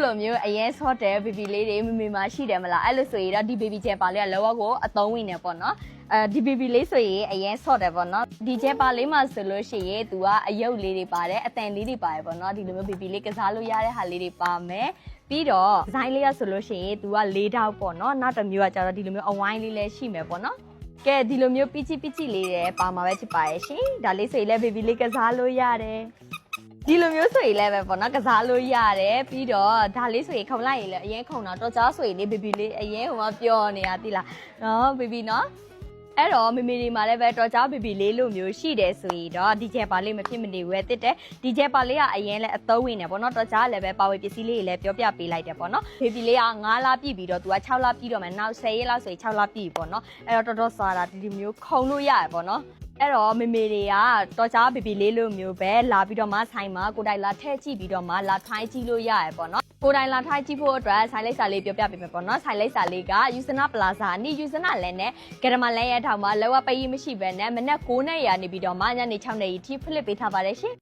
လိုမျိုးအရင်ဆော့တဲ့ baby လေးတွေမမေမရှိတယ်မလားအဲ့လိုဆိုရင်တော့ဒီ baby ကျဲပါလေးကလောကိုအသုံးဝင်နေပေါ့နော်ဒီ baby လေးဆိုရင်အရင်ဆော့တယ်ပေါ့နော်ဒီကျဲပါလေးမှာဆိုလို့ရှိရင်သူကအယုတ်လေးတွေပါတယ်အတန်လေးတွေပါတယ်ပေါ့နော်ဒီလိုမျိုး baby လေးကစားလို့ရတဲ့ဟာလေးတွေပါမယ်ပြီးတော့ဒီဇိုင်းလေးရဆိုလို့ရှိရင်သူက၄တောက်ပေါ့နော်နောက်တစ်မျိုးကကျတော့ဒီလိုမျိုးအဝိုင်းလေးလည်းရှိမယ်ပေါ့နော်ကဲဒီလိုမျိုးပီချီလေးတွေပါမှာပဲဖြစ်ပါရဲ့ရှင်ဒါလေးဆိုရင်လည်း baby လေးကစားလို့ရတယ်ဒီလိုမျိုးဆိုရင်လည်းပဲပေါ့နော်ကစားလို့ရတယ်ပြီးတော့ဒါလေးဆိုရင်ခုံလိုက်ရင်လည်းအရင်ခုံတော့တော်ကြားဆိုရင်လေ baby လေးအရင်ဟိုမှာပျော်နေတာတိလားနော် baby နော်အဲ့တော့မေမေတွေမှာလည်းပဲတော်ကြား baby လေးလိုမျိုးရှိတယ်ဆိုရင်တော့ဒီကျဲပါလေးမဖြစ်မနေဝယ်တစ်တယ်ဒီကျဲပါလေးကအရင်လည်းအသုံးဝင်နေပေါ့နော်တော်ကြားလည်းပဲပါဝေပစ္စည်းလေးတွေလည်းပြောပြပေးလိုက်တယ်ပေါ့နော် baby လေးက9လပြည့်ပြီးတော့သူက6လပြည့်တော့မယ်နောက်10ရက်လောက်ဆိုရင်6လပြည့်ပေါ့နော်အဲ့တော့တော်တော်စားတာဒီလိုမျိုးခုံလို့ရတယ်ပေါ့နော်အဲ့တော့မေမေတွေကတော်ကြား baby လေးလိုမျိုးပဲလာပြီးတော့မှဆိုင်မှာကိုတိုင်လာထည့်ကြည့်ပြီးတော့မှလာထိုင်းကြည့်လို့ရတယ်ပေါ့နော်ကိုတိုင်လာထိုင်းကြည့်ဖို့အတွက်ဆိုင်လိပ်စာလေးပြောပြပေးမယ်ပေါ့နော်ဆိုင်လိပ်စာလေးကယူစနာပလာဇာအနီးယူစနာလန်နဲ့ဂရမလန်ရဲ့ထောင်မှာလောကပကြီးမရှိဘဲနဲ့မနက်9:00နာရီနေပြီးတော့မှညနေ6:00နာရီထိဖလစ်ပေးထားပါတယ်ရှင်